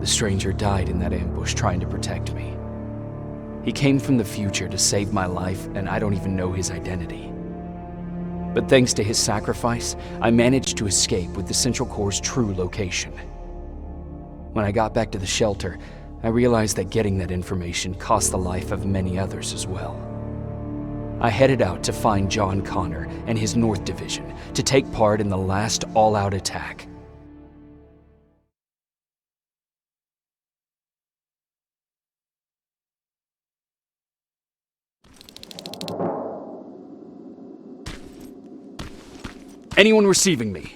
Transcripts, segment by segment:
The stranger died in that ambush trying to protect me. He came from the future to save my life, and I don't even know his identity. But thanks to his sacrifice, I managed to escape with the Central Core's true location. When I got back to the shelter, I realized that getting that information cost the life of many others as well. I headed out to find John Connor and his North Division to take part in the last all-out attack. Anyone receiving me?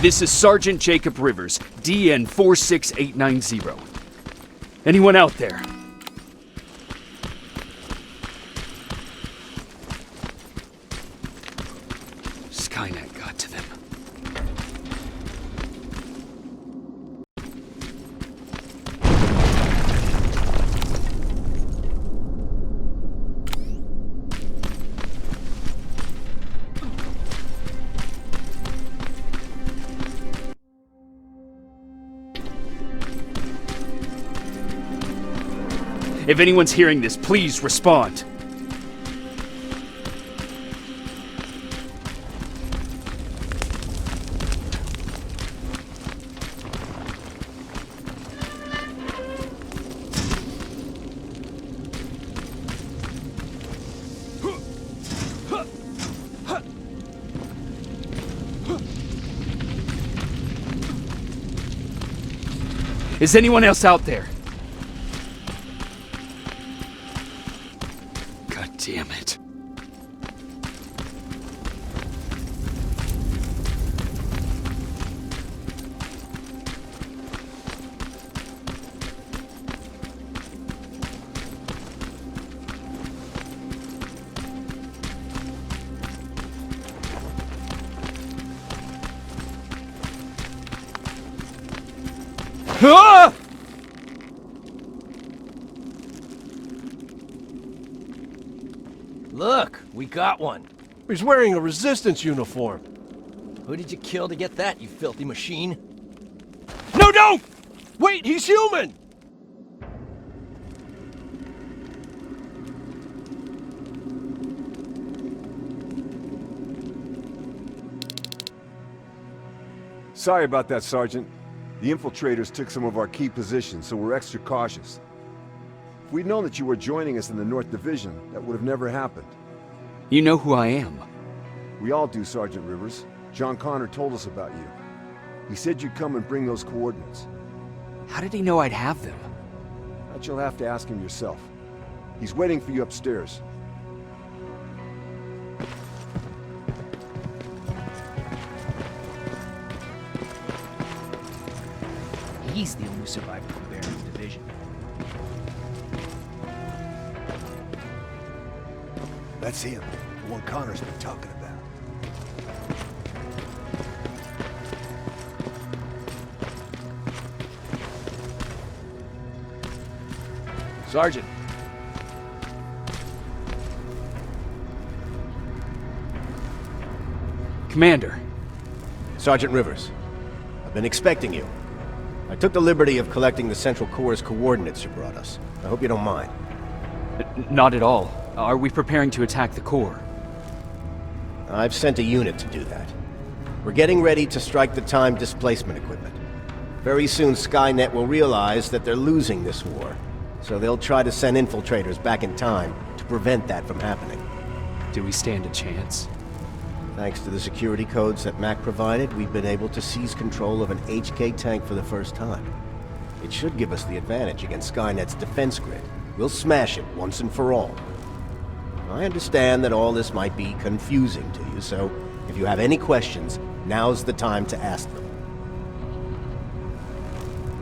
This is Sergeant Jacob Rivers, DN 46890. Anyone out there? Skynet got to them. If anyone's hearing this, please respond. Is anyone else out there? God damn it. Ah! Look, we got one. He's wearing a resistance uniform. Who did you kill to get that, you filthy machine? No, don't! Wait, he's human! Sorry about that, Sergeant. The infiltrators took some of our key positions, so we're extra cautious. If we'd known that you were joining us in the North Division, that would have never happened. You know who I am. We all do, Sergeant Rivers. John Connor told us about you. He said you'd come and bring those coordinates. How did he know I'd have them? That you'll have to ask him yourself. He's waiting for you upstairs. He's the only survivor from Baron's division. That's him, the one Connor's been talking about. Sergeant. Commander. Sergeant Rivers, I've been expecting you. I took the liberty of collecting the Central Core's coordinates you brought us. I hope you don't mind. Not at all. Are we preparing to attack the core? I've sent a unit to do that. We're getting ready to strike the time displacement equipment. Very soon Skynet will realize that they're losing this war, so they'll try to send infiltrators back in time to prevent that from happening. Do we stand a chance? Thanks to the security codes that Mac provided, we've been able to seize control of an HK tank for the first time. It should give us the advantage against Skynet's defense grid. We'll smash it once and for all. I understand that all this might be confusing to you, so if you have any questions, now's the time to ask them.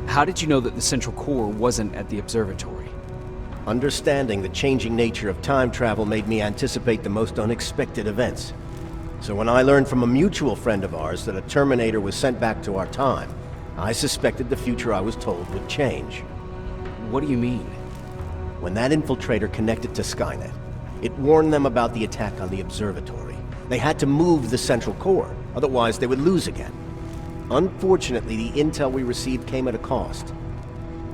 How did you know that the Central Core wasn't at the observatory? Understanding the changing nature of time travel made me anticipate the most unexpected events. So when I learned from a mutual friend of ours that a Terminator was sent back to our time, I suspected the future I was told would change. What do you mean? When that infiltrator connected to Skynet, it warned them about the attack on the observatory. They had to move the Central Core, otherwise they would lose again. Unfortunately, the intel we received came at a cost.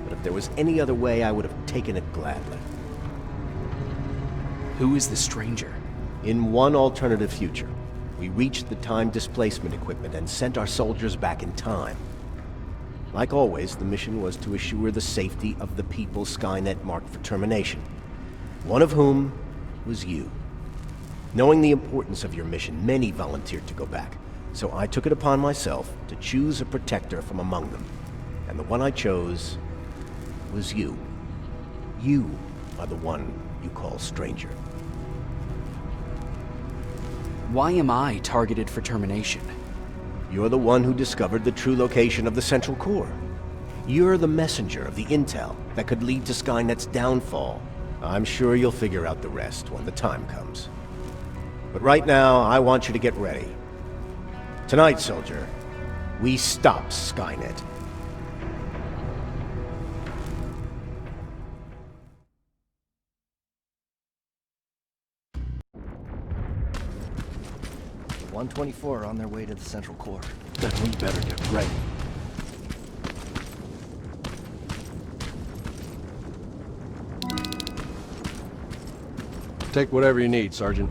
But if there was any other way, I would have taken it gladly. Who is the stranger? In one alternative future, we reached the time displacement equipment and sent our soldiers back in time. Like always, the mission was to assure the safety of the people Skynet marked for termination. One of whom was you. Knowing the importance of your mission, many volunteered to go back. So I took it upon myself to choose a protector from among them. And the one I chose was you. You are the one you call stranger. Why am I targeted for termination? You're the one who discovered the true location of the Central Core. You're the messenger of the intel that could lead to Skynet's downfall. I'm sure you'll figure out the rest when the time comes. But right now, I want you to get ready. Tonight, soldier, we stop Skynet. The 124 are on their way to the Central Core. Then we better get ready. Take whatever you need, Sergeant.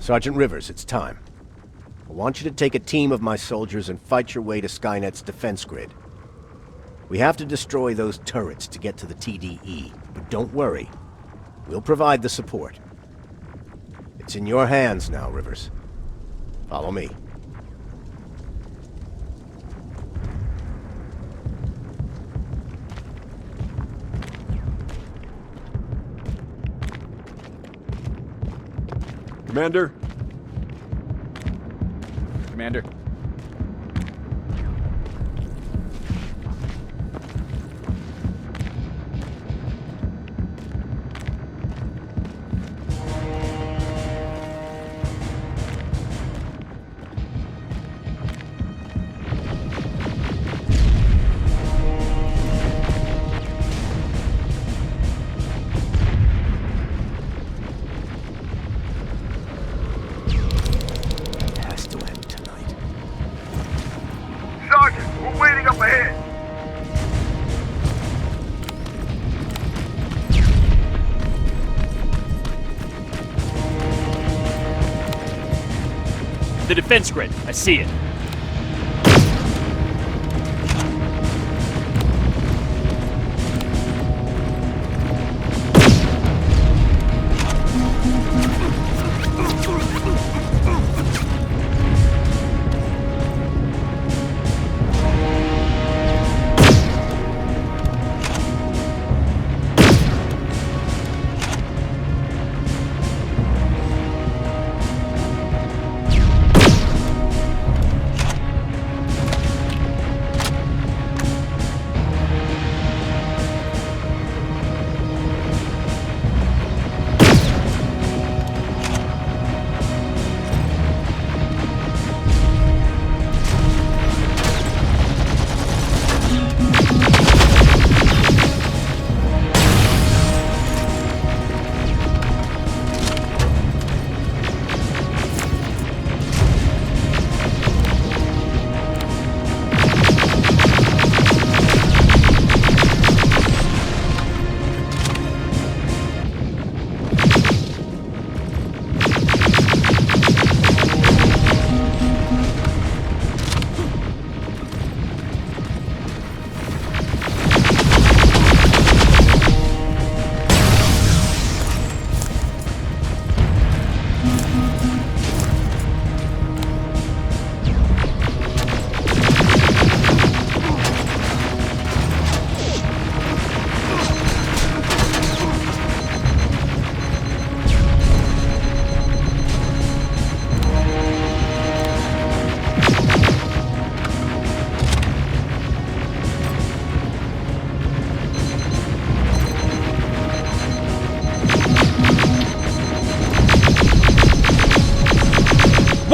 Sergeant Rivers, it's time. I want you to take a team of my soldiers and fight your way to Skynet's defense grid. We have to destroy those turrets to get to the TDE, but don't worry. We'll provide the support. It's in your hands now, Rivers. Follow me. Commander? Commander. The defense grid. I see it.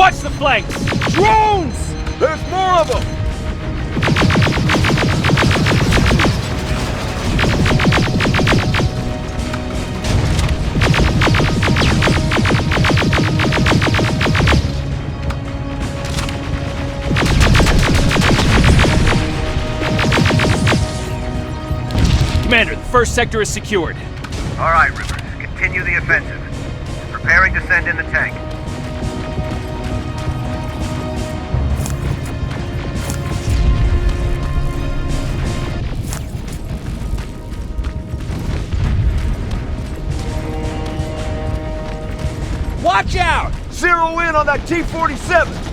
Watch the flanks! Drones! There's more of them! Commander, the first sector is secured. All right, Rivers. Continue the offensive. Preparing to send in the tank. Watch out! Zero in on that T-47!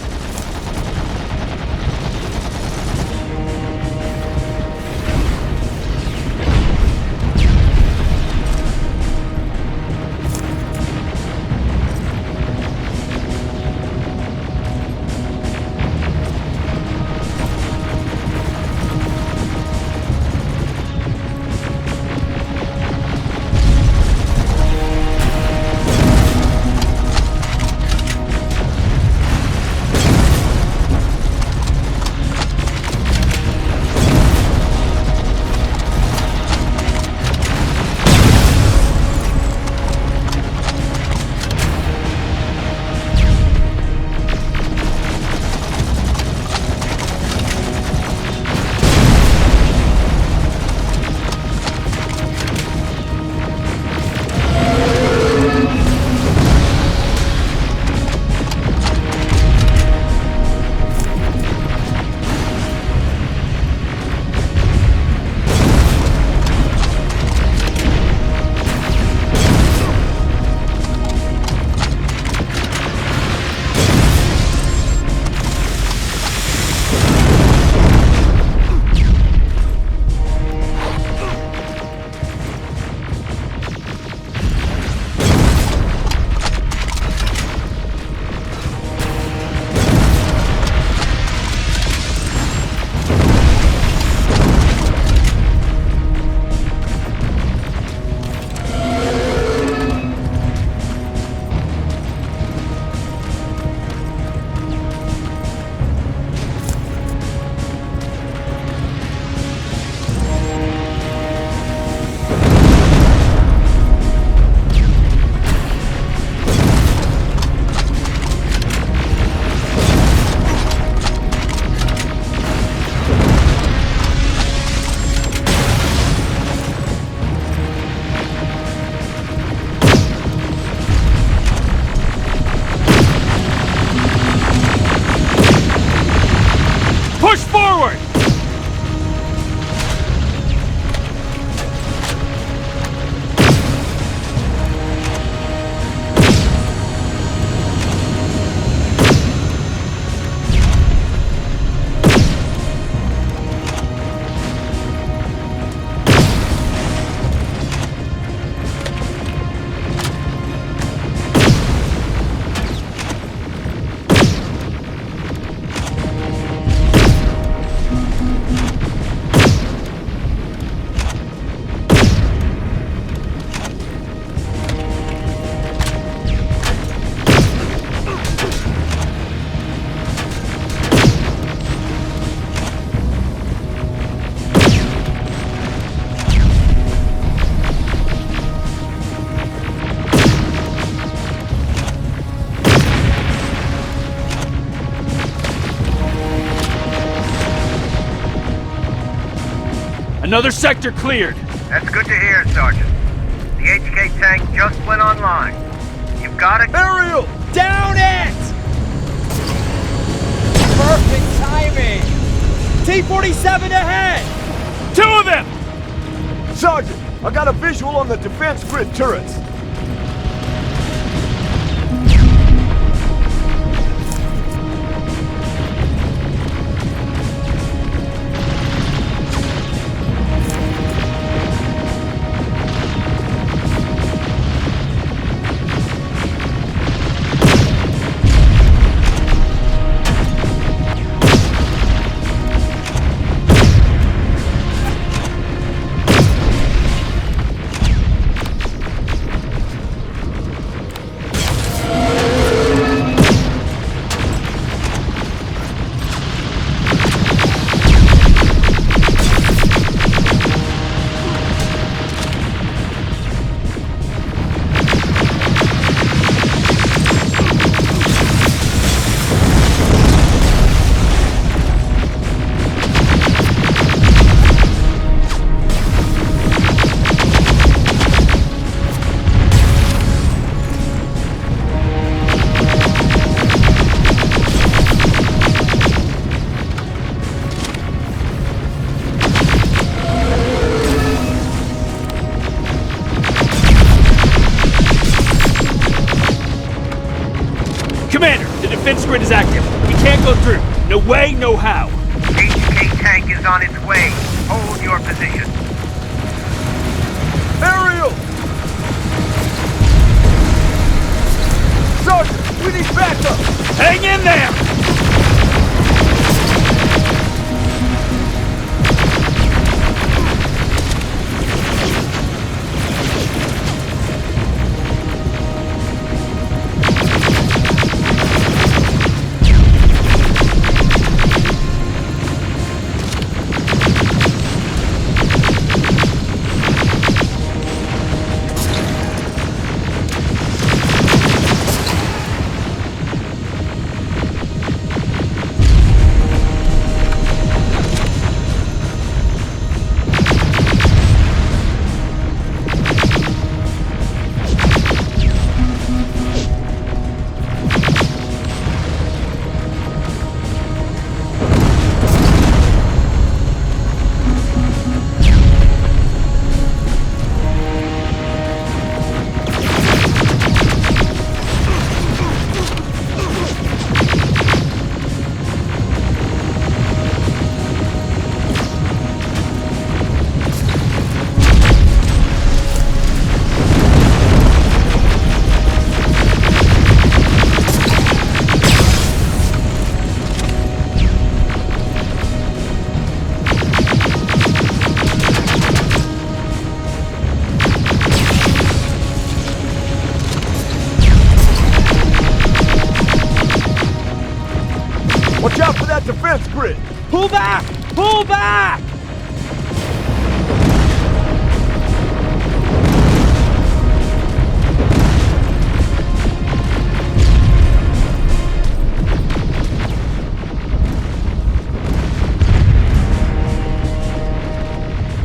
Another sector cleared. That's good to hear, Sergeant. The HK tank just went online. You've got it? Aerial! Down it! Perfect timing! T-47 ahead! Two of them! Sergeant, I got a visual on the defense grid turrets. Commander, the defense grid is active. We can't go through. No way, no how. HK tank is on its way. Hold your position. Aerial! Sergeant, we need backup! Hang in there! Watch out for that defense grid! Pull back! Pull back!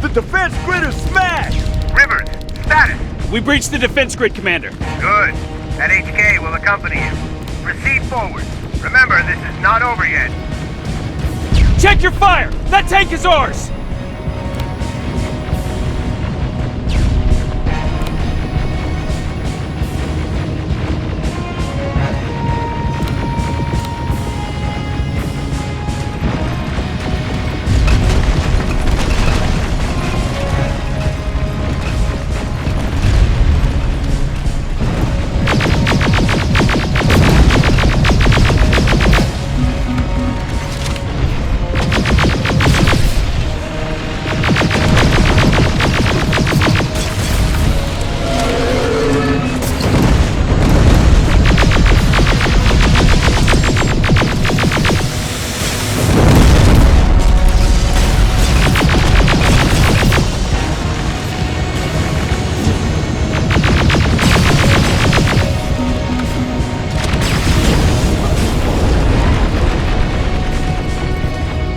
The defense grid is smashed! Rivers, status. We breached the defense grid, Commander. Good. That HK will accompany you. Proceed forward. Remember, this is not over yet. Check your fire! That tank is ours!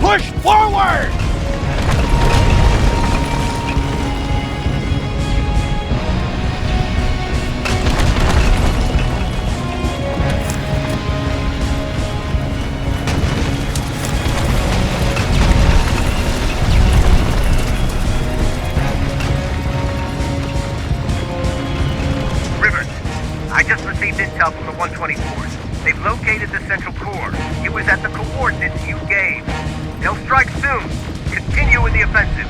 Push forward! Rivers, I just received intel from the 124th. They've located the central core. It was at the coordinates you gave. They'll strike soon. Continue with the offensive.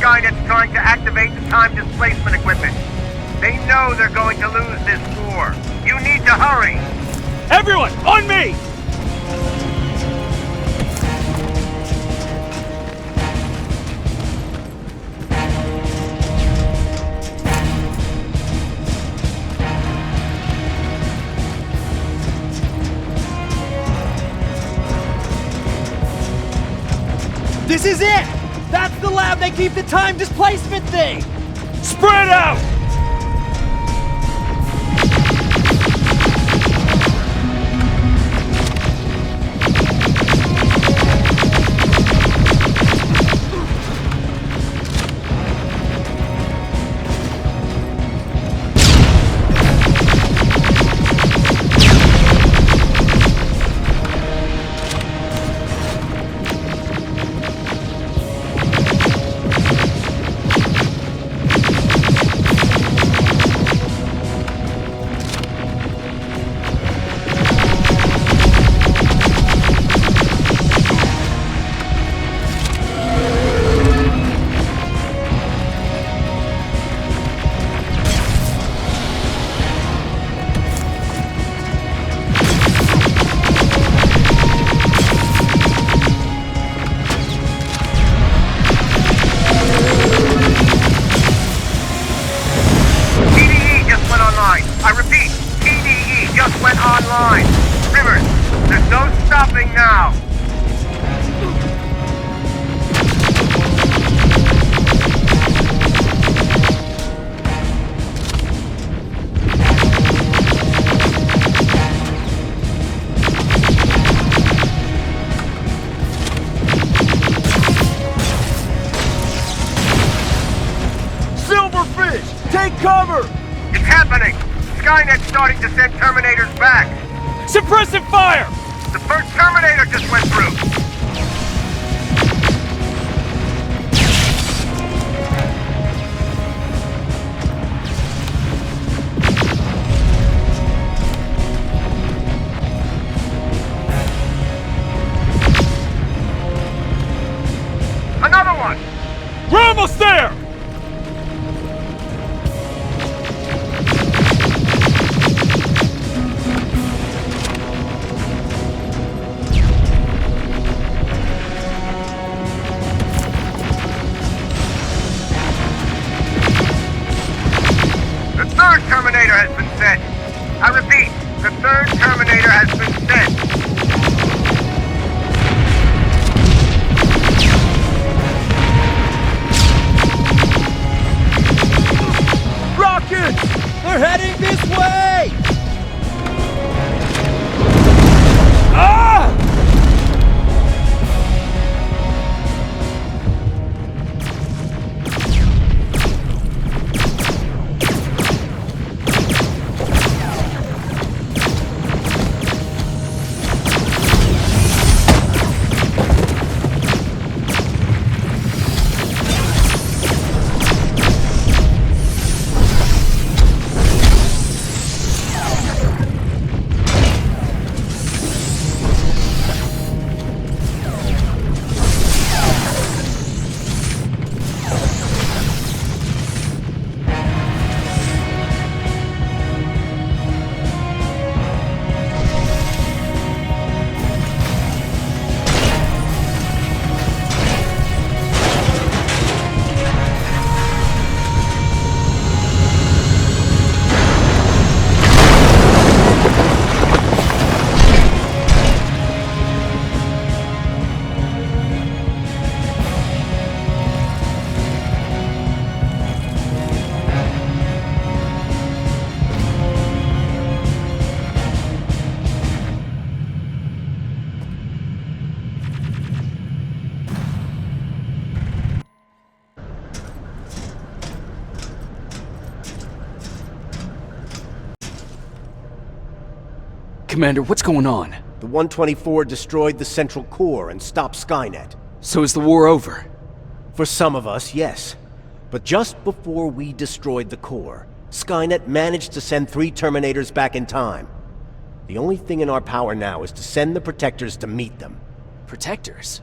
Skynet's trying to activate the time displacement equipment. They know they're going to lose this war. You need to hurry! Everyone, on me! This is it! That's the lab they keep the time displacement thing! Spread out! I repeat, TDE just went online. Rivers, there's no stopping now. Silverfish, take cover! It's happening! Skynet's starting to send Terminators back! Suppressive fire! The first Terminator just went through! Another one! We're almost there! The third Terminator has been sent. I repeat, the third Terminator has been sent. Rockets! They're heading this way! Ah! Commander, what's going on? The 124 destroyed the central core and stopped Skynet. So is the war over? For some of us, yes. But just before we destroyed the core, Skynet managed to send 3 Terminators back in time. The only thing in our power now is to send the Protectors to meet them. Protectors?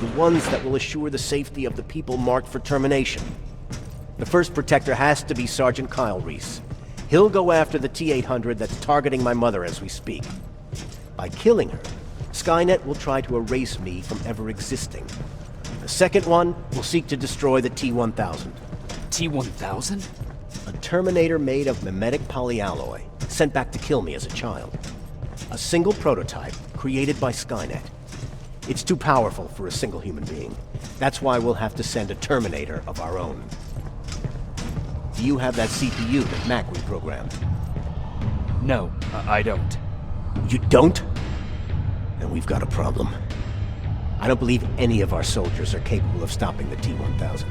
The ones that will assure the safety of the people marked for termination. The first protector has to be Sergeant Kyle Reese. He'll go after the T-800 that's targeting my mother as we speak. By killing her, Skynet will try to erase me from ever existing. The second one will seek to destroy the T-1000. T-1000? A Terminator made of mimetic polyalloy, sent back to kill me as a child. A single prototype created by Skynet. It's too powerful for a single human being. That's why we'll have to send a Terminator of our own. Do you have that CPU that Mac reprogrammed? No, I don't. You don't? Then we've got a problem. I don't believe any of our soldiers are capable of stopping the T-1000.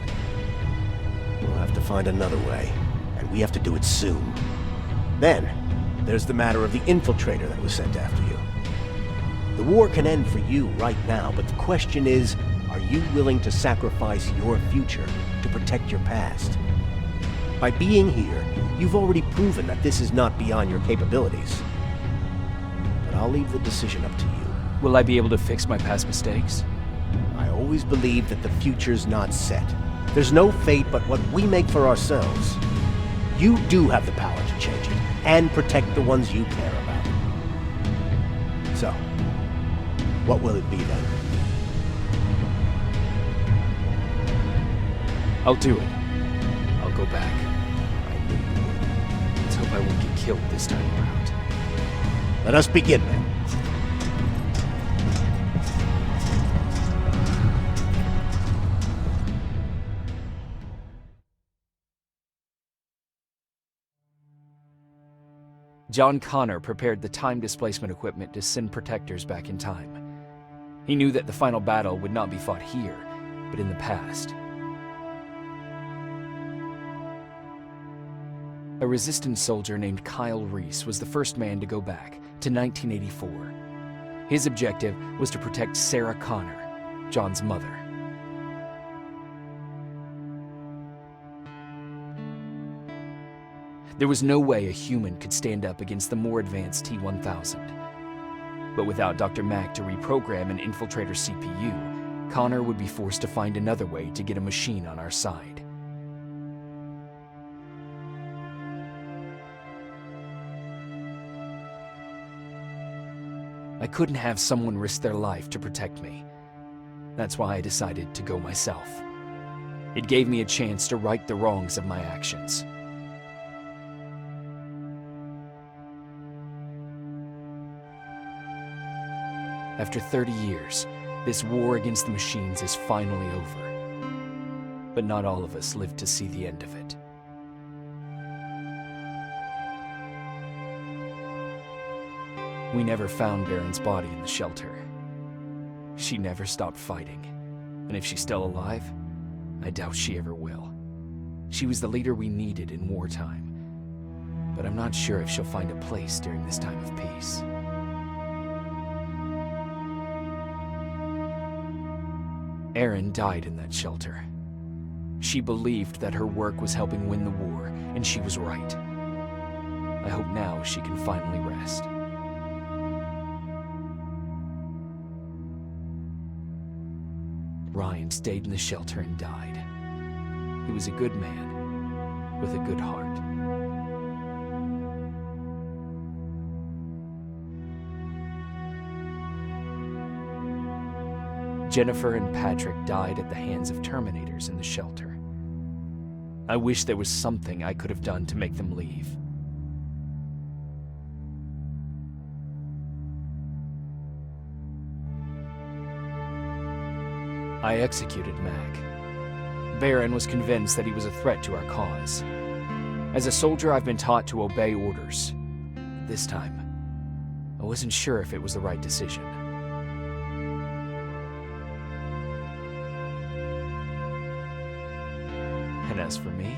We'll have to find another way, and we have to do it soon. Then, there's the matter of the infiltrator that was sent after you. The war can end for you right now, but the question is, are you willing to sacrifice your future to protect your past? By being here, you've already proven that this is not beyond your capabilities. But I'll leave the decision up to you. Will I be able to fix my past mistakes? I always believe that the future's not set. There's no fate but what we make for ourselves. You do have the power to change it, and protect the ones you care about. So, what will it be then? I'll do it. I'll go back. I knew you would. Let's hope I won't get killed this time around. Let us begin then. John Connor prepared the time displacement equipment to send protectors back in time. He knew that the final battle would not be fought here, but in the past. A resistance soldier named Kyle Reese was the first man to go back to 1984. His objective was to protect Sarah Connor, John's mother. There was no way a human could stand up against the more advanced T-1000. But without Dr. Mack to reprogram an infiltrator CPU, Connor would be forced to find another way to get a machine on our side. I couldn't have someone risk their life to protect me. That's why I decided to go myself. It gave me a chance to right the wrongs of my actions. After 30 years, this war against the machines is finally over. But not all of us lived to see the end of it. We never found Baron's body in the shelter. She never stopped fighting, and if she's still alive, I doubt she ever will. She was the leader we needed in wartime, but I'm not sure if she'll find a place during this time of peace. Erin died in that shelter. She believed that her work was helping win the war, and she was right. I hope now she can finally rest. Ryan stayed in the shelter and died. He was a good man, with a good heart. Jennifer and Patrick died at the hands of Terminators in the shelter. I wish there was something I could have done to make them leave. I executed Mac. Baron was convinced that he was a threat to our cause. As a soldier, I've been taught to obey orders. This time, I wasn't sure if it was the right decision. And as for me,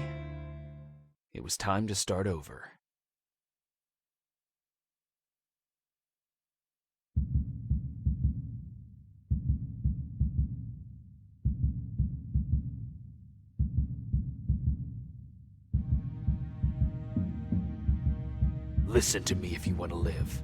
it was time to start over. Listen to me if you want to live.